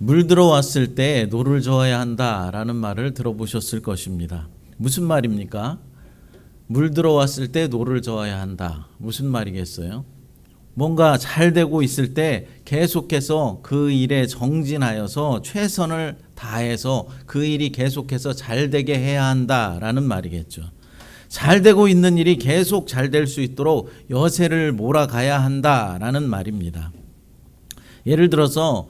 물 들어왔을 때 노를 저어야 한다라는 말을 들어보셨을 것입니다. 무슨 말입니까? 물 들어왔을 때 노를 저어야 한다. 무슨 말이겠어요? 뭔가 잘 되고 있을 때 계속해서 그 일에 정진하여서 최선을 다해서 그 일이 계속해서 잘 되게 해야 한다라는 말이겠죠. 잘 되고 있는 일이 계속 잘 될 수 있도록 여세를 몰아가야 한다라는 말입니다. 예를 들어서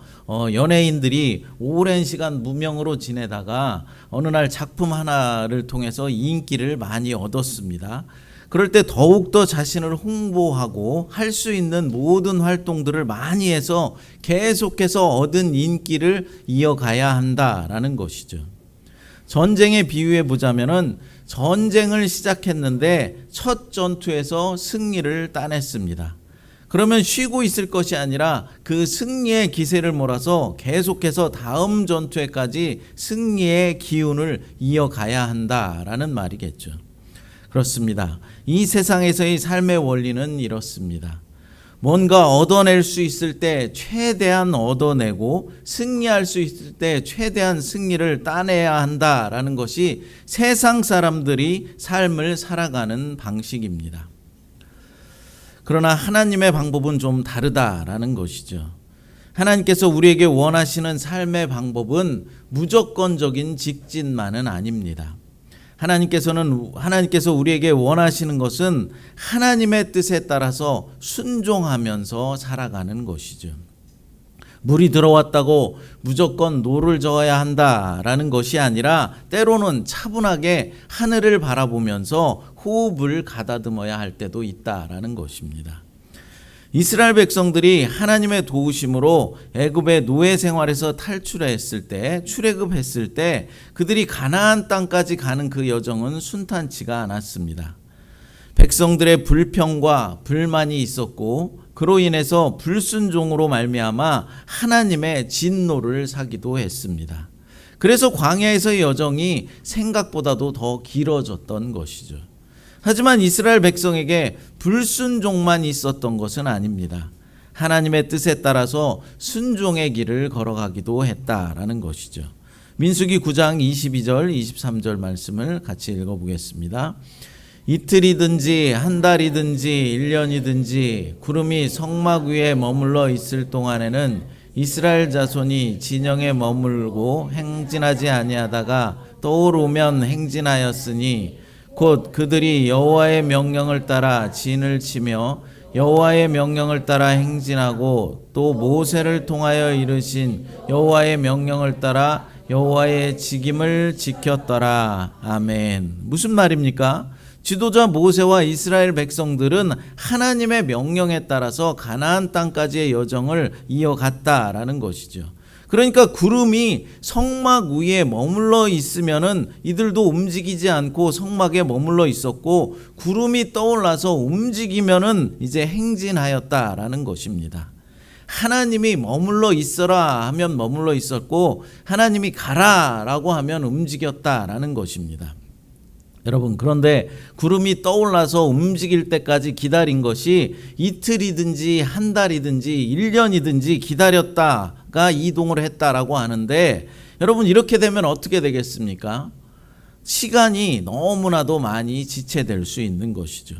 연예인들이 오랜 시간 무명으로 지내다가 어느 날 작품 하나를 통해서 인기를 많이 얻었습니다. 그럴 때 더욱더 자신을 홍보하고 할 수 있는 모든 활동들을 많이 해서 계속해서 얻은 인기를 이어가야 한다라는 것이죠. 전쟁에 비유해 보자면은 전쟁을 시작했는데 첫 전투에서 승리를 따냈습니다. 그러면 쉬고 있을 것이 아니라 그 승리의 기세를 몰아서 계속해서 다음 전투에까지 승리의 기운을 이어가야 한다라는 말이겠죠. 그렇습니다. 이 세상에서의 삶의 원리는 이렇습니다. 뭔가 얻어낼 수 있을 때 최대한 얻어내고 승리할 수 있을 때 최대한 승리를 따내야 한다라는 것이 세상 사람들이 삶을 살아가는 방식입니다. 그러나 하나님의 방법은 좀 다르다라는 것이죠. 하나님께서 우리에게 원하시는 삶의 방법은 무조건적인 직진만은 아닙니다. 하나님께서 우리에게 원하시는 것은 하나님의 뜻에 따라서 순종하면서 살아가는 것이죠. 물이 들어왔다고 무조건 노를 저어야 한다라는 것이 아니라 때로는 차분하게 하늘을 바라보면서 호흡을 가다듬어야 할 때도 있다라는 것입니다. 이스라엘 백성들이 하나님의 도우심으로 애굽의 노예 생활에서 탈출했을 때, 출애굽했을 때 그들이 가나안 땅까지 가는 그 여정은 순탄치가 않았습니다. 백성들의 불평과 불만이 있었고 그로 인해서 불순종으로 말미암아 하나님의 진노를 사기도 했습니다. 그래서 광야에서의 여정이 생각보다도 더 길어졌던 것이죠. 하지만 이스라엘 백성에게 불순종만 있었던 것은 아닙니다. 하나님의 뜻에 따라서 순종의 길을 걸어가기도 했다라는 것이죠. 민수기 9장 22절 23절 말씀을 같이 읽어보겠습니다. 이틀이든지 한 달이든지 1년이든지 구름이 성막 위에 머물러 있을 동안에는 이스라엘 자손이 진영에 머물고 행진하지 아니하다가 떠오르면 행진하였으니 곧 그들이 여호와의 명령을 따라 진을 치며 여호와의 명령을 따라 행진하고 또 모세를 통하여 이르신 여호와의 명령을 따라 여호와의 직임을 지켰더라. 아멘. 무슨 말입니까? 지도자 모세와 이스라엘 백성들은 하나님의 명령에 따라서 가나안 땅까지의 여정을 이어갔다라는 것이죠. 그러니까 구름이 성막 위에 머물러 있으면은 이들도 움직이지 않고 성막에 머물러 있었고 구름이 떠올라서 움직이면은 이제 행진하였다라는 것입니다. 하나님이 머물러 있어라 하면 머물러 있었고 하나님이 가라라고 하면 움직였다라는 것입니다. 여러분, 그런데 구름이 떠올라서 움직일 때까지 기다린 것이 이틀이든지 한 달이든지 1년이든지 기다렸다가 이동을 했다라고 하는데 여러분, 이렇게 되면 어떻게 되겠습니까? 시간이 너무나도 많이 지체될 수 있는 것이죠.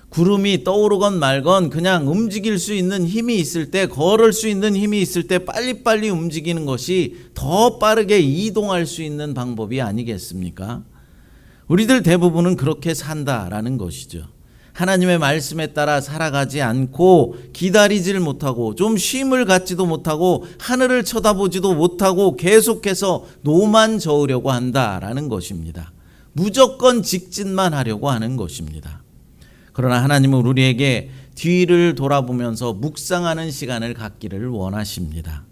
구름이 떠오르건 말건 그냥 움직일 수 있는 힘이 있을 때, 걸을 수 있는 힘이 있을 때 빨리빨리 움직이는 것이 더 빠르게 이동할 수 있는 방법이 아니겠습니까? 우리들 대부분은 그렇게 산다라는 것이죠. 하나님의 말씀에 따라 살아가지 않고 기다리질 못하고 좀 쉼을 갖지도 못하고 하늘을 쳐다보지도 못하고 계속해서 노만 저으려고 한다라는 것입니다. 무조건 직진만 하려고 하는 것입니다. 그러나 하나님은 우리에게 뒤를 돌아보면서 묵상하는 시간을 갖기를 원하십니다.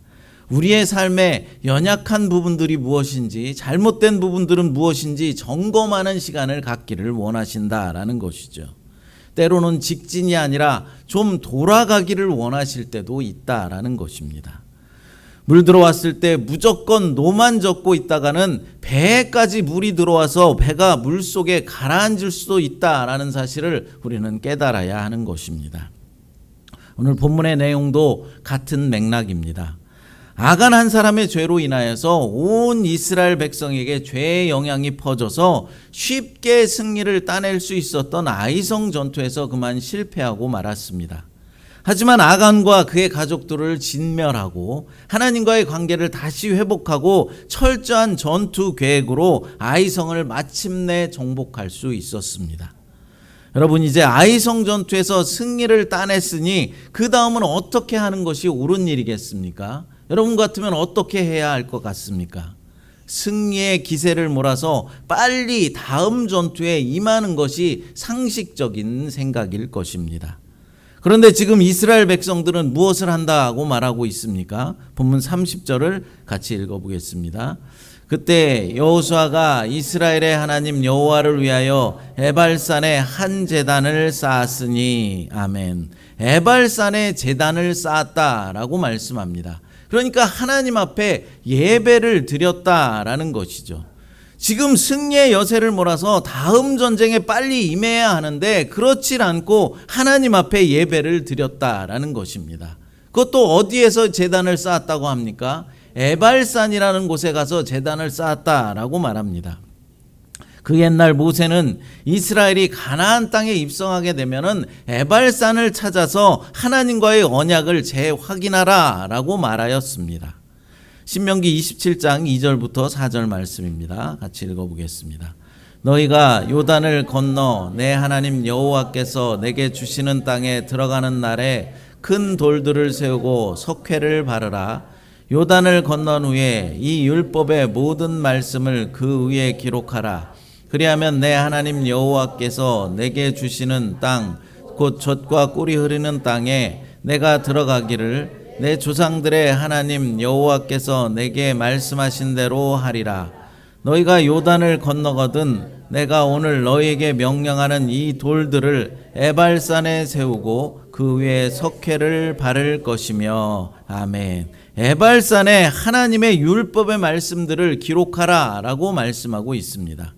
우리의 삶의 연약한 부분들이 무엇인지, 잘못된 부분들은 무엇인지 점검하는 시간을 갖기를 원하신다라는 것이죠. 때로는 직진이 아니라 좀 돌아가기를 원하실 때도 있다라는 것입니다. 물 들어왔을 때 무조건 노만 젓고 있다가는 배에까지 물이 들어와서 배가 물속에 가라앉을 수도 있다라는 사실을 우리는 깨달아야 하는 것입니다. 오늘 본문의 내용도 같은 맥락입니다. 아간 한 사람의 죄로 인하여서 온 이스라엘 백성에게 죄의 영향이 퍼져서 쉽게 승리를 따낼 수 있었던 아이성 전투에서 그만 실패하고 말았습니다. 하지만 아간과 그의 가족들을 진멸하고 하나님과의 관계를 다시 회복하고 철저한 전투 계획으로 아이성을 마침내 정복할 수 있었습니다. 여러분, 이제 아이성 전투에서 승리를 따냈으니 그 다음은 어떻게 하는 것이 옳은 일이겠습니까? 여러분 같으면 어떻게 해야 할 것 같습니까? 승리의 기세를 몰아서 빨리 다음 전투에 임하는 것이 상식적인 생각일 것입니다. 그런데 지금 이스라엘 백성들은 무엇을 한다고 말하고 있습니까? 본문 30절을 같이 읽어보겠습니다. 그때 여호수아가 이스라엘의 하나님 여호와를 위하여 에발산에 한 제단을 쌓았으니, 아멘. 에발산에 제단을 쌓았다라고 말씀합니다. 그러니까 하나님 앞에 예배를 드렸다라는 것이죠. 지금 승리의 여세를 몰아서 다음 전쟁에 빨리 임해야 하는데 그렇지 않고 하나님 앞에 예배를 드렸다라는 것입니다. 그것도 어디에서 제단을 쌓았다고 합니까? 에발산이라는 곳에 가서 제단을 쌓았다라고 말합니다. 그 옛날 모세는 이스라엘이 가나안 땅에 입성하게 되면은 에발산을 찾아서 하나님과의 언약을 재확인하라라고 말하였습니다. 신명기 27장 2절부터 4절 말씀입니다. 같이 읽어보겠습니다. 너희가 요단을 건너 내 하나님 여호와께서 내게 주시는 땅에 들어가는 날에 큰 돌들을 세우고 석회를 바르라. 요단을 건넌 후에 이 율법의 모든 말씀을 그 위에 기록하라. 그리하면 내 하나님 여호와께서 내게 주시는 땅, 곧 젖과 꿀이 흐르는 땅에 내가 들어가기를 내 조상들의 하나님 여호와께서 내게 말씀하신 대로 하리라. 너희가 요단을 건너거든 내가 오늘 너희에게 명령하는 이 돌들을 에발산에 세우고 그 위에 석회를 바를 것이며, 아멘. 에발산에 하나님의 율법의 말씀들을 기록하라 라고 말씀하고 있습니다.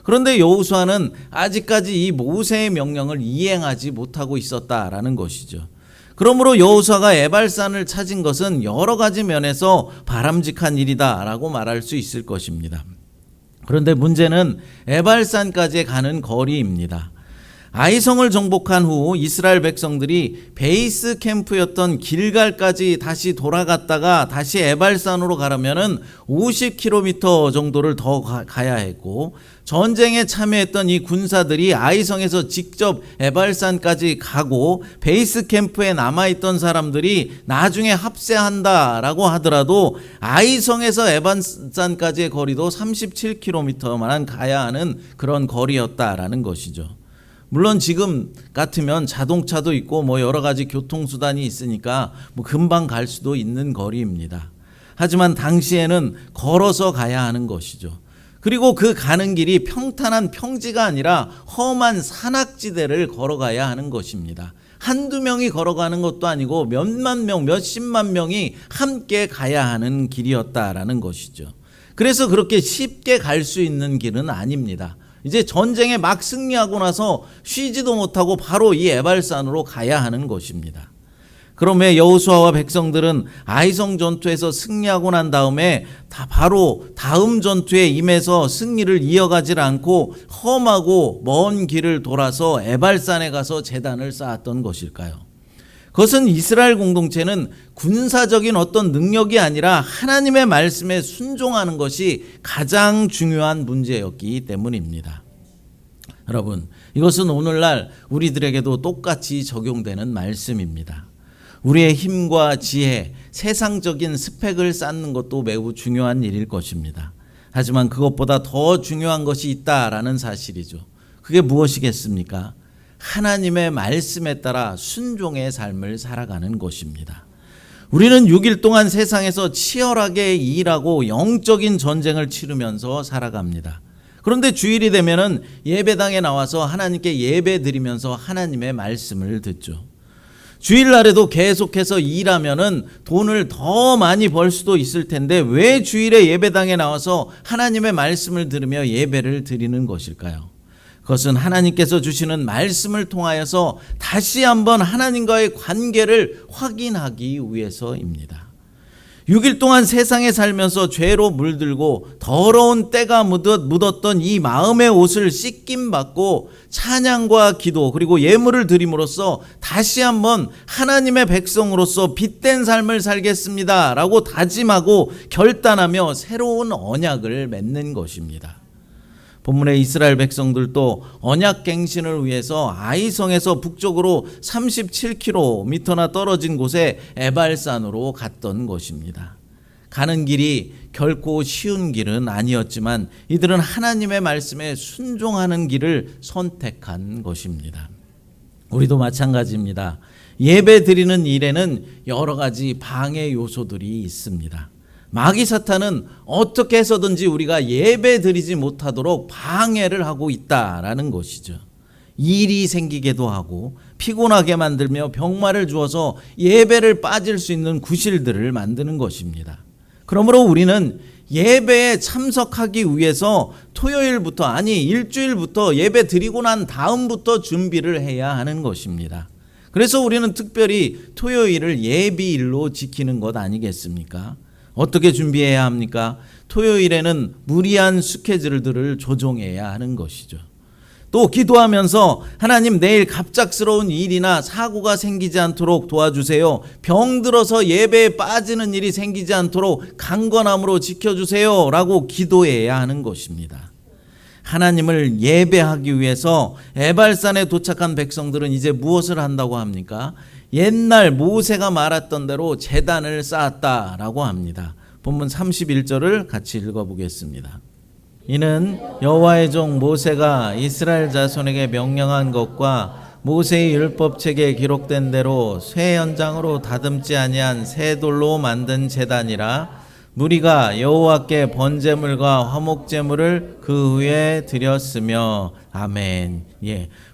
그런데 여호수아는 아직까지 이 모세의 명령을 이행하지 못하고 있었다라는 것이죠. 그러므로 여호수아가 에발산을 찾은 것은 여러 가지 면에서 바람직한 일이다라고 말할 수 있을 것입니다. 그런데 문제는 에발산까지 가는 거리입니다. 아이성을 정복한 후 이스라엘 백성들이 베이스 캠프였던 길갈까지 다시 돌아갔다가 다시 에발산으로 가려면은 50km 정도를 더 가야 했고, 전쟁에 참여했던 이 군사들이 아이성에서 직접 에발산까지 가고 베이스 캠프에 남아있던 사람들이 나중에 합세한다라고 하더라도 아이성에서 에발산까지의 거리도 37km만 가야 하는 그런 거리였다라는 것이죠. 물론 지금 같으면 자동차도 있고 뭐 여러 가지 교통수단이 있으니까 뭐 금방 갈 수도 있는 거리입니다. 하지만 당시에는 걸어서 가야 하는 것이죠. 그리고 그 가는 길이 평탄한 평지가 아니라 험한 산악지대를 걸어가야 하는 것입니다. 한두 명이 걸어가는 것도 아니고 몇만 명, 몇십만 명이 함께 가야 하는 길이었다라는 것이죠. 그래서 그렇게 쉽게 갈 수 있는 길은 아닙니다. 이제 전쟁에 막 승리하고 나서 쉬지도 못하고 바로 이 에발산으로 가야 하는 것입니다. 그러면 여호수아와 백성들은 아이성 전투에서 승리하고 난 다음에 바로 다음 전투에 임해서 승리를 이어가질 않고 험하고 먼 길을 돌아서 에발산에 가서 제단을 쌓았던 것일까요? 그것은 이스라엘 공동체는 군사적인 어떤 능력이 아니라 하나님의 말씀에 순종하는 것이 가장 중요한 문제였기 때문입니다. 여러분, 이것은 오늘날 우리들에게도 똑같이 적용되는 말씀입니다. 우리의 힘과 지혜, 세상적인 스펙을 쌓는 것도 매우 중요한 일일 것입니다. 하지만 그것보다 더 중요한 것이 있다라는 사실이죠. 그게 무엇이겠습니까? 하나님의 말씀에 따라 순종의 삶을 살아가는 것입니다. 우리는 6일 동안 세상에서 치열하게 일하고 영적인 전쟁을 치르면서 살아갑니다. 그런데 주일이 되면은 예배당에 나와서 하나님께 예배 드리면서 하나님의 말씀을 듣죠. 주일날에도 계속해서 일하면은 돈을 더 많이 벌 수도 있을 텐데 왜 주일에 예배당에 나와서 하나님의 말씀을 들으며 예배를 드리는 것일까요? 그것은 하나님께서 주시는 말씀을 통하여서 다시 한번 하나님과의 관계를 확인하기 위해서입니다. 6일 동안 세상에 살면서 죄로 물들고 더러운 때가 묻었던 이 마음의 옷을 씻김 받고 찬양과 기도 그리고 예물을 드림으로써 다시 한번 하나님의 백성으로서 빛된 삶을 살겠습니다 라고 다짐하고 결단하며 새로운 언약을 맺는 것입니다. 본문의 이스라엘 백성들도 언약 갱신을 위해서 아이성에서 북쪽으로 37km나 떨어진 곳에 에발산으로 갔던 것입니다. 가는 길이 결코 쉬운 길은 아니었지만 이들은 하나님의 말씀에 순종하는 길을 선택한 것입니다. 우리도 마찬가지입니다. 예배 드리는 일에는 여러 가지 방해 요소들이 있습니다. 마귀 사탄은 어떻게 해서든지 우리가 예배 드리지 못하도록 방해를 하고 있다라는 것이죠. 일이 생기게도 하고 피곤하게 만들며 병마를 주어서 예배를 빠질 수 있는 구실들을 만드는 것입니다. 그러므로 우리는 예배에 참석하기 위해서 토요일부터 일주일부터 예배 드리고 난 다음부터 준비를 해야 하는 것입니다. 그래서 우리는 특별히 토요일을 예비일로 지키는 것 아니겠습니까? 어떻게 준비해야 합니까? 토요일에는 무리한 스케줄들을 조정해야 하는 것이죠. 또 기도하면서 하나님 내일 갑작스러운 일이나 사고가 생기지 않도록 도와주세요. 병들어서 예배에 빠지는 일이 생기지 않도록 강건함으로 지켜주세요 라고 기도해야 하는 것입니다. 하나님을 예배하기 위해서 에발산에 도착한 백성들은 이제 무엇을 한다고 합니까? 옛날 모세가 말했던 대로 제단을 쌓았다라고 합니다. 본문 31절을 같이 읽어보겠습니다. 이는 여호와의 종 모세가 이스라엘 자손에게 명령한 것과 모세의 율법책에 기록된 대로 쇠 연장으로 다듬지 아니한 새 돌로 만든 제단이라 무리가 여호와께 번제물과 화목제물을 그 위에 드렸으며 아멘.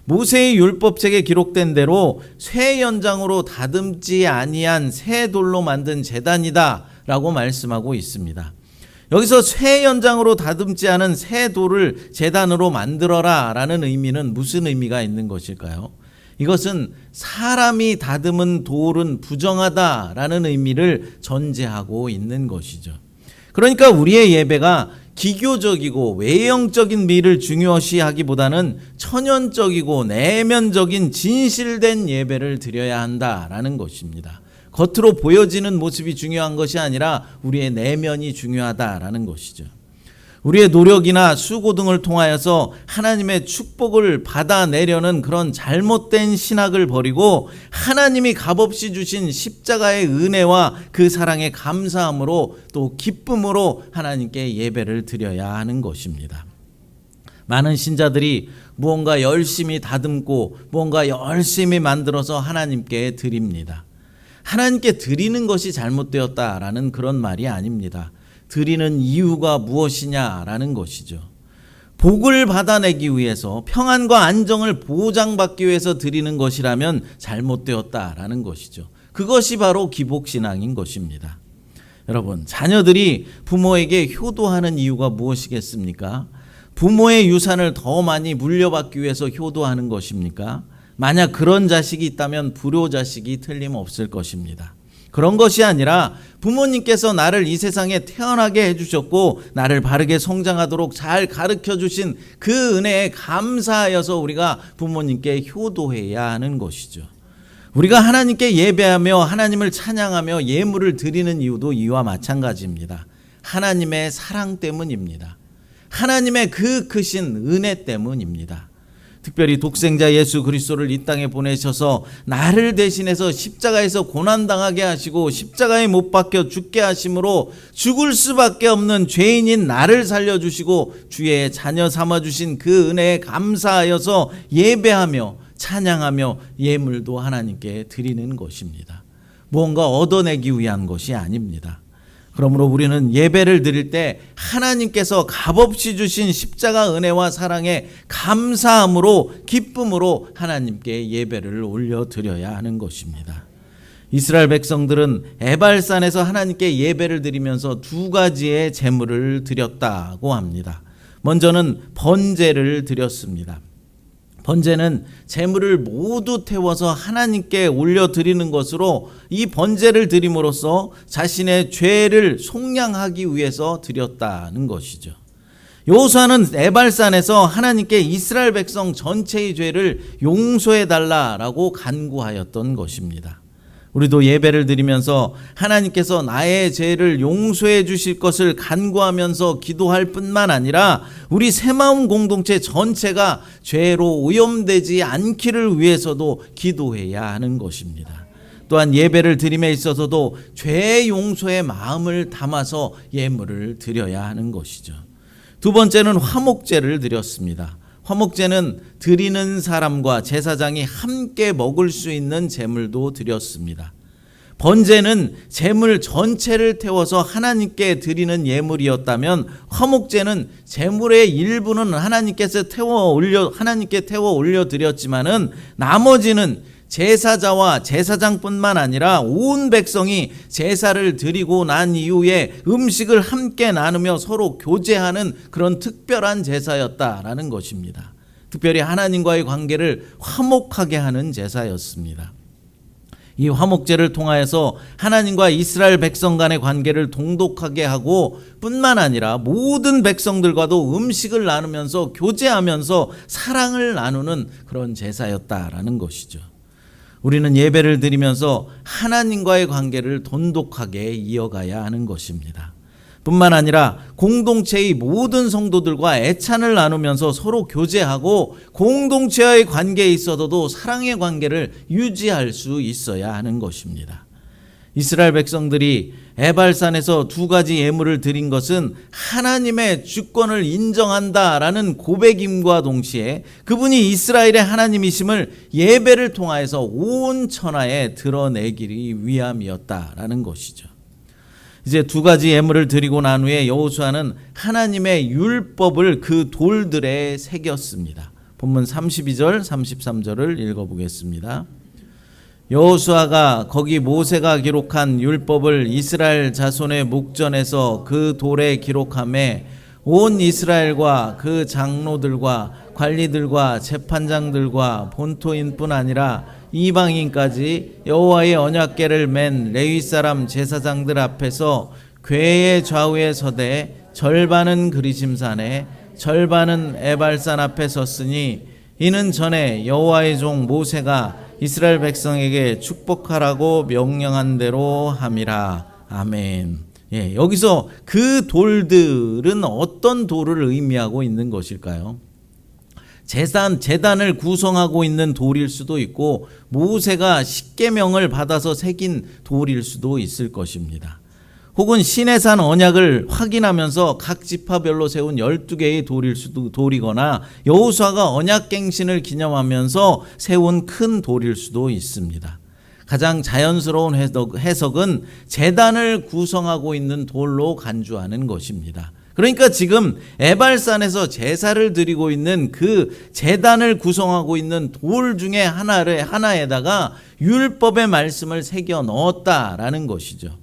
모세의 율법책에 기록된 대로 쇠 연장으로 다듬지 아니한 새 돌로 만든 제단이다라고 말씀하고 있습니다. 여기서 쇠 연장으로 다듬지 않은 새 돌을 제단으로 만들어라라는 의미는 무슨 의미가 있는 것일까요? 이것은 사람이 다듬은 돌은 부정하다라는 의미를 전제하고 있는 것이죠. 그러니까 우리의 예배가 기교적이고 외형적인 미를 중요시하기보다는 천연적이고 내면적인 진실된 예배를 드려야 한다라는 것입니다. 겉으로 보여지는 모습이 중요한 것이 아니라 우리의 내면이 중요하다라는 것이죠. 우리의 노력이나 수고 등을 통하여서 하나님의 축복을 받아내려는 그런 잘못된 신학을 버리고 하나님이 값없이 주신 십자가의 은혜와 그 사랑에 감사함으로 또 기쁨으로 하나님께 예배를 드려야 하는 것입니다. 많은 신자들이 무언가 열심히 다듬고 무언가 열심히 만들어서 하나님께 드립니다. 하나님께 드리는 것이 잘못되었다라는 그런 말이 아닙니다. 드리는 이유가 무엇이냐라는 것이죠. 복을 받아내기 위해서 평안과 안정을 보장받기 위해서 드리는 것이라면 잘못되었다라는 것이죠. 그것이 바로 기복신앙인 것입니다. 여러분, 자녀들이 부모에게 효도하는 이유가 무엇이겠습니까? 부모의 유산을 더 많이 물려받기 위해서 효도하는 것입니까? 만약 그런 자식이 있다면 불효 자식이 틀림없을 것입니다. 그런 것이 아니라 부모님께서 나를 이 세상에 태어나게 해주셨고 나를 바르게 성장하도록 잘 가르쳐 주신 그 은혜에 감사하여서 우리가 부모님께 효도해야 하는 것이죠. 우리가 하나님께 예배하며 하나님을 찬양하며 예물을 드리는 이유도 이와 마찬가지입니다. 하나님의 사랑 때문입니다. 하나님의 그 크신 은혜 때문입니다. 특별히 독생자 예수 그리스도를 이 땅에 보내셔서 나를 대신해서 십자가에서 고난당하게 하시고 십자가에 못 박혀 죽게 하심으로 죽을 수밖에 없는 죄인인 나를 살려주시고 주의 자녀 삼아주신 그 은혜에 감사하여서 예배하며 찬양하며 예물도 하나님께 드리는 것입니다. 무언가 얻어내기 위한 것이 아닙니다. 그러므로 우리는 예배를 드릴 때 하나님께서 값없이 주신 십자가 은혜와 사랑에 감사함으로 기쁨으로 하나님께 예배를 올려드려야 하는 것입니다. 이스라엘 백성들은 에발산에서 하나님께 예배를 드리면서 두 가지의 제물을 드렸다고 합니다. 먼저는 번제를 드렸습니다. 번제는 제물을 모두 태워서 하나님께 올려드리는 것으로 이 번제를 드림으로써 자신의 죄를 속량하기 위해서 드렸다는 것이죠. 여호수아는 에발산에서 하나님께 이스라엘 백성 전체의 죄를 용서해 달라라고 간구하였던 것입니다. 우리도 예배를 드리면서 하나님께서 나의 죄를 용서해 주실 것을 간구하면서 기도할 뿐만 아니라 우리 새마음 공동체 전체가 죄로 오염되지 않기를 위해서도 기도해야 하는 것입니다. 또한 예배를 드림에 있어서도 죄 용서의 마음을 담아서 예물을 드려야 하는 것이죠. 두 번째는 화목제를 드렸습니다. 화목제는 드리는 사람과 제사장이 함께 먹을 수 있는 제물도 드렸습니다. 번제는 제물 전체를 태워서 하나님께 드리는 예물이었다면 화목제는 제물의 일부는 하나님께 태워 올려 드렸지만은 나머지는 제사자와 제사장뿐만 아니라 온 백성이 제사를 드리고 난 이후에 음식을 함께 나누며 서로 교제하는 그런 특별한 제사였다라는 것입니다. 특별히 하나님과의 관계를 화목하게 하는 제사였습니다. 이 화목제를 통하여서 하나님과 이스라엘 백성 간의 관계를 돈독하게 하고 뿐만 아니라 모든 백성들과도 음식을 나누면서 교제하면서 사랑을 나누는 그런 제사였다라는 것이죠. 우리는 예배를 드리면서 하나님과의 관계를 돈독하게 이어가야 하는 것입니다. 뿐만 아니라 공동체의 모든 성도들과 애찬을 나누면서 서로 교제하고 공동체와의 관계에 있어서도 사랑의 관계를 유지할 수 있어야 하는 것입니다. 이스라엘 백성들이 에발산에서 두 가지 예물을 드린 것은 하나님의 주권을 인정한다라는 고백임과 동시에 그분이 이스라엘의 하나님이심을 예배를 통하여서 온 천하에 드러내기 위함이었다라는 것이죠. 이제 두 가지 예물을 드리고 난 후에 여호수아는 하나님의 율법을 그 돌들에 새겼습니다. 본문 32절 33절을 읽어보겠습니다. 여호수아가 거기 모세가 기록한 율법을 이스라엘 자손의 목전에서 그 돌에 기록하매 온 이스라엘과 그 장로들과 관리들과 재판장들과 본토인뿐 아니라 이방인까지 여호와의 언약궤를 맨 레위 사람 제사장들 앞에서 궤의 좌우에 서되 절반은 그리심산에 절반은 에발산 앞에 섰으니 이는 전에 여호와의 종 모세가 이스라엘 백성에게 축복하라고 명령한 대로 함이라. 아멘. 예, 여기서 그 돌들은 어떤 돌을 의미하고 있는 것일까요? 제단을 구성하고 있는 돌일 수도 있고 모세가 십계명을 받아서 새긴 돌일 수도 있을 것입니다. 혹은 시내산 언약을 확인하면서 각 지파별로 세운 12개의 돌이거나 여호수아가 언약갱신을 기념하면서 세운 큰 돌일 수도 있습니다. 가장 자연스러운 해석은 제단을 구성하고 있는 돌로 간주하는 것입니다. 그러니까 지금 에발산에서 제사를 드리고 있는 그 제단을 구성하고 있는 돌 중에 하나에다가 율법의 말씀을 새겨 넣었다라는 것이죠.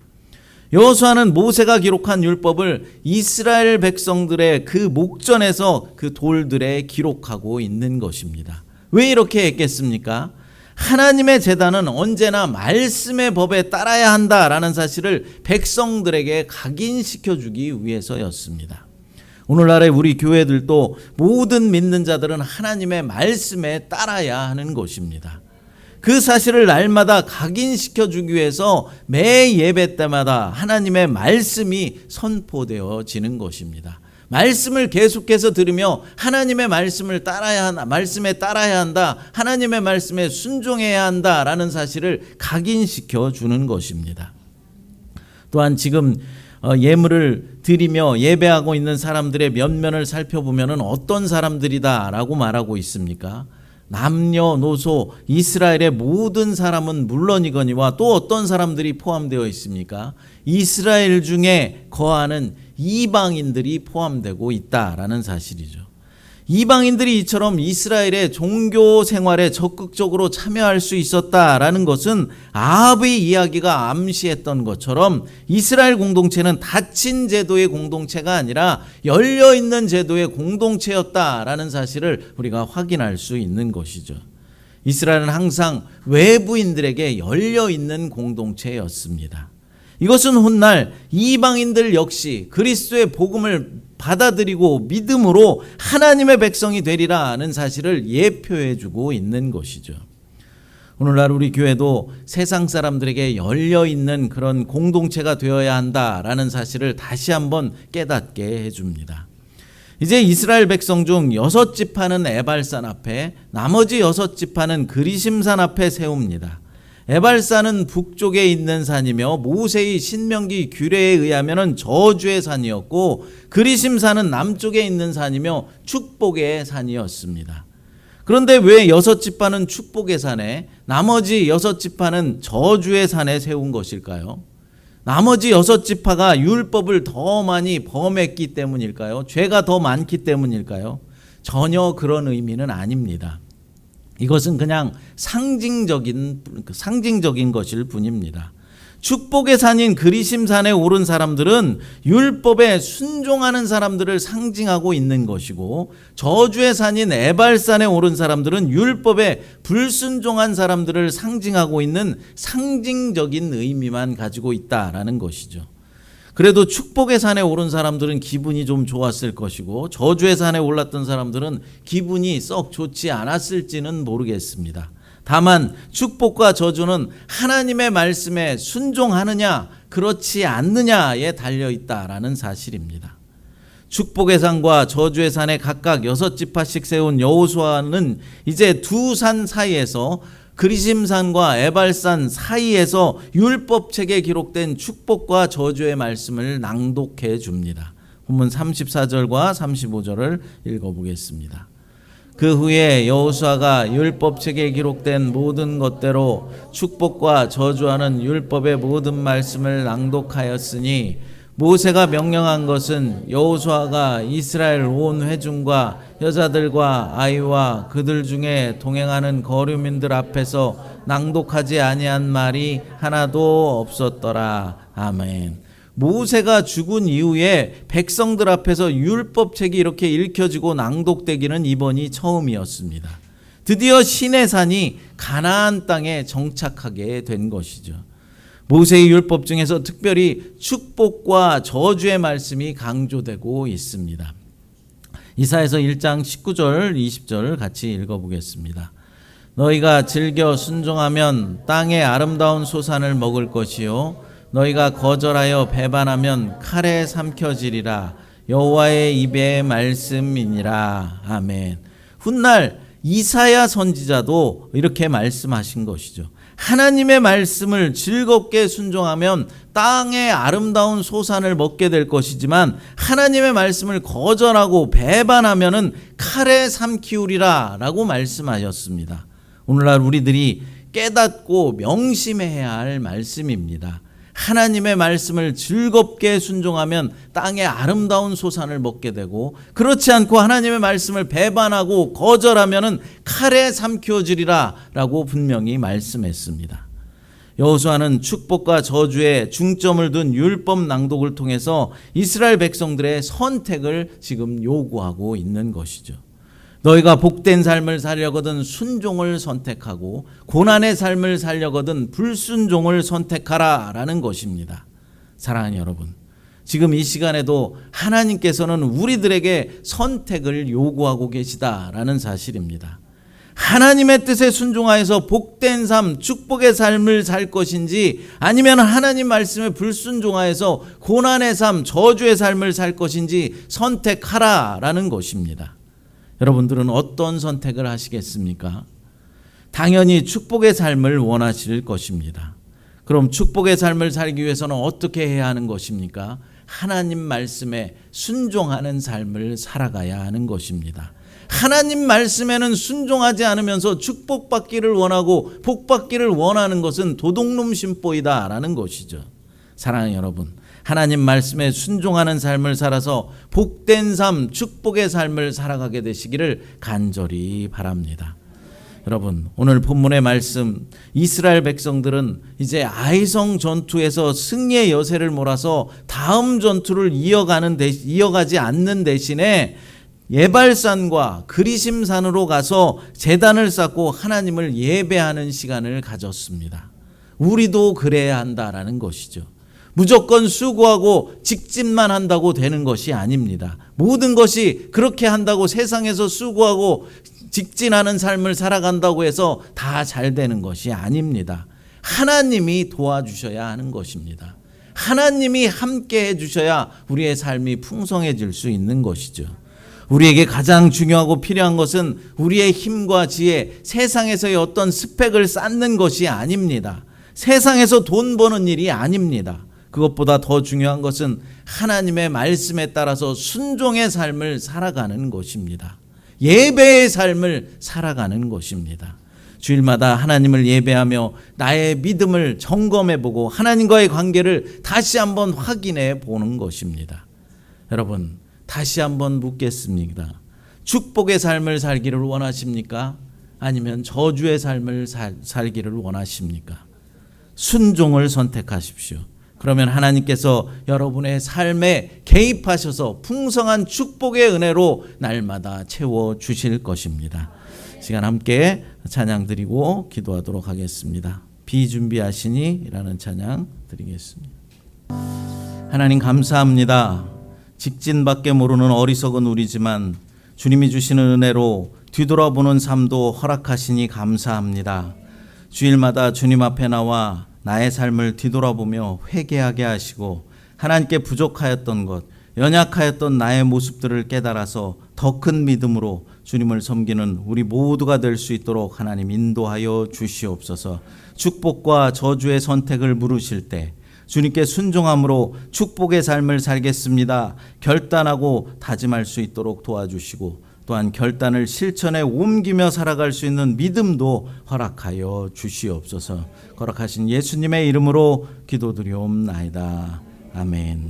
여호수아는 모세가 기록한 율법을 이스라엘 백성들의 그 목전에서 그 돌들에 기록하고 있는 것입니다. 왜 이렇게 했겠습니까? 하나님의 제단은 언제나 말씀의 법에 따라야 한다라는 사실을 백성들에게 각인시켜주기 위해서였습니다. 오늘날의 우리 교회들도 모든 믿는 자들은 하나님의 말씀에 따라야 하는 것입니다. 그 사실을 날마다 각인시켜주기 위해서 매 예배 때마다 하나님의 말씀이 선포되어지는 것입니다. 말씀을 계속해서 들으며 하나님의 말씀에 따라야 한다, 하나님의 말씀에 순종해야 한다라는 사실을 각인시켜 주는 것입니다. 또한 지금 예물을 드리며 예배하고 있는 사람들의 면면을 살펴보면 어떤 사람들이다라고 말하고 있습니까? 남녀노소 이스라엘의 모든 사람은 물론이거니와 또 어떤 사람들이 포함되어 있습니까? 이스라엘 중에 거하는 이방인들이 포함되고 있다라는 사실이죠. 이방인들이 이처럼 이스라엘의 종교 생활에 적극적으로 참여할 수 있었다라는 것은 아합의 이야기가 암시했던 것처럼 이스라엘 공동체는 닫힌 제도의 공동체가 아니라 열려있는 제도의 공동체였다라는 사실을 우리가 확인할 수 있는 것이죠. 이스라엘은 항상 외부인들에게 열려있는 공동체였습니다. 이것은 훗날 이방인들 역시 그리스도의 복음을 받아들이고 믿음으로 하나님의 백성이 되리라는 사실을 예표해주고 있는 것이죠. 오늘날 우리 교회도 세상 사람들에게 열려있는 그런 공동체가 되어야 한다라는 사실을 다시 한번 깨닫게 해줍니다. 이제 이스라엘 백성 중 6지파는 에발산 앞에, 나머지 6지파는 그리심산 앞에 세웁니다. 에발산은 북쪽에 있는 산이며 모세의 신명기 규례에 의하면 저주의 산이었고, 그리심산은 남쪽에 있는 산이며 축복의 산이었습니다. 그런데 왜 6지파는 축복의 산에, 나머지 6지파는 저주의 산에 세운 것일까요? 나머지 6지파가 율법을 더 많이 범했기 때문일까요? 죄가 더 많기 때문일까요? 전혀 그런 의미는 아닙니다. 이것은 그냥 상징적인 것일 뿐입니다. 축복의 산인 그리심산에 오른 사람들은 율법에 순종하는 사람들을 상징하고 있는 것이고, 저주의 산인 에발산에 오른 사람들은 율법에 불순종한 사람들을 상징하고 있는 상징적인 의미만 가지고 있다라는 것이죠. 그래도 축복의 산에 오른 사람들은 기분이 좀 좋았을 것이고, 저주의 산에 올랐던 사람들은 기분이 썩 좋지 않았을지는 모르겠습니다. 다만 축복과 저주는 하나님의 말씀에 순종하느냐 그렇지 않느냐에 달려있다라는 사실입니다. 축복의 산과 저주의 산에 각각 6지파씩 세운 여호수아는 이제 두 산 사이에서, 그리심산과 에발산 사이에서 율법책에 기록된 축복과 저주의 말씀을 낭독해 줍니다. 본문 34절과 35절을 읽어보겠습니다. 그 후에 여호수아가 율법책에 기록된 모든 것대로 축복과 저주하는 율법의 모든 말씀을 낭독하였으니, 모세가 명령한 것은 여호수아가 이스라엘 온 회중과 여자들과 아이와 그들 중에 동행하는 거류민들 앞에서 낭독하지 아니한 말이 하나도 없었더라. 아멘. 모세가 죽은 이후에 백성들 앞에서 율법책이 이렇게 읽혀지고 낭독되기는 이번이 처음이었습니다. 드디어 시내산이 가나안 땅에 정착하게 된 것이죠. 모세의 율법 중에서 특별히 축복과 저주의 말씀이 강조되고 있습니다. 이사야서 1장 19절 20절 같이 읽어보겠습니다. 너희가 즐겨 순종하면 땅의 아름다운 소산을 먹을 것이요, 너희가 거절하여 배반하면 칼에 삼켜지리라. 여호와의 입의 말씀이니라. 아멘. 훗날 이사야 선지자도 이렇게 말씀하신 것이죠. 하나님의 말씀을 즐겁게 순종하면 땅의 아름다운 소산을 먹게 될 것이지만, 하나님의 말씀을 거절하고 배반하면은 칼에 삼키우리라 라고 말씀하셨습니다. 오늘날 우리들이 깨닫고 명심해야 할 말씀입니다. 하나님의 말씀을 즐겁게 순종하면 땅의 아름다운 소산을 먹게 되고, 그렇지 않고 하나님의 말씀을 배반하고 거절하면은 칼에 삼켜지리라 라고 분명히 말씀했습니다. 여호수아는 축복과 저주에 중점을 둔 율법 낭독을 통해서 이스라엘 백성들의 선택을 지금 요구하고 있는 것이죠. 너희가 복된 삶을 살려거든 순종을 선택하고, 고난의 삶을 살려거든 불순종을 선택하라 라는 것입니다. 사랑하는 여러분, 지금 이 시간에도 하나님께서는 우리들에게 선택을 요구하고 계시다라는 사실입니다. 하나님의 뜻에 순종하여서 복된 삶, 축복의 삶을 살 것인지, 아니면 하나님 말씀에 불순종하여서 고난의 삶, 저주의 삶을 살 것인지 선택하라라는 것입니다. 여러분들은 어떤 선택을 하시겠습니까? 당연히 축복의 삶을 원하실 것입니다. 그럼 축복의 삶을 살기 위해서는 어떻게 해야 하는 것입니까? 하나님 말씀에 순종하는 삶을 살아가야 하는 것입니다. 하나님 말씀에는 순종하지 않으면서 축복받기를 원하고 복받기를 원하는 것은 도둑놈 심보이다라는 것이죠. 사랑하는 여러분, 하나님 말씀에 순종하는 삶을 살아서 복된 삶, 축복의 삶을 살아가게 되시기를 간절히 바랍니다. 여러분, 오늘 본문의 말씀, 이스라엘 백성들은 이제 아이성 전투에서 승리의 여세를 몰아서 다음 전투를 이어가지 않는 대신에 예발산과 그리심산으로 가서 제단을 쌓고 하나님을 예배하는 시간을 가졌습니다. 우리도 그래야 한다라는 것이죠. 무조건 수고하고 직진만 한다고 되는 것이 아닙니다. 모든 것이 그렇게 한다고 세상에서 수고하고 직진하는 삶을 살아간다고 해서 다 잘 되는 것이 아닙니다. 하나님이 도와주셔야 하는 것입니다. 하나님이 함께 해주셔야 우리의 삶이 풍성해질 수 있는 것이죠. 우리에게 가장 중요하고 필요한 것은 우리의 힘과 지혜, 세상에서의 어떤 스펙을 쌓는 것이 아닙니다. 세상에서 돈 버는 일이 아닙니다. 그것보다 더 중요한 것은 하나님의 말씀에 따라서 순종의 삶을 살아가는 것입니다. 예배의 삶을 살아가는 것입니다. 주일마다 하나님을 예배하며 나의 믿음을 점검해보고 하나님과의 관계를 다시 한번 확인해 보는 것입니다. 여러분, 다시 한번 묻겠습니다. 축복의 삶을 살기를 원하십니까? 아니면 저주의 삶을 살기를 원하십니까? 순종을 선택하십시오. 그러면 하나님께서 여러분의 삶에 개입하셔서 풍성한 축복의 은혜로 날마다 채워주실 것입니다. 시간 함께 찬양 드리고 기도하도록 하겠습니다. 비준비하시니 라는 찬양 드리겠습니다. 하나님 감사합니다. 직진밖에 모르는 어리석은 우리지만 주님이 주시는 은혜로 뒤돌아보는 삶도 허락하시니 감사합니다. 주일마다 주님 앞에 나와 나의 삶을 뒤돌아보며 회개하게 하시고 하나님께 부족하였던 것, 연약하였던 나의 모습들을 깨달아서 더 큰 믿음으로 주님을 섬기는 우리 모두가 될 수 있도록 하나님 인도하여 주시옵소서. 축복과 저주의 선택을 물으실 때 주님께 순종함으로 축복의 삶을 살겠습니다. 결단하고 다짐할 수 있도록 도와주시고 또한 결단을 실천에 옮기며 살아갈 수 있는 믿음도 허락하여 주시옵소서. 거룩하신 예수님의 이름으로 기도드리옵나이다. 아멘.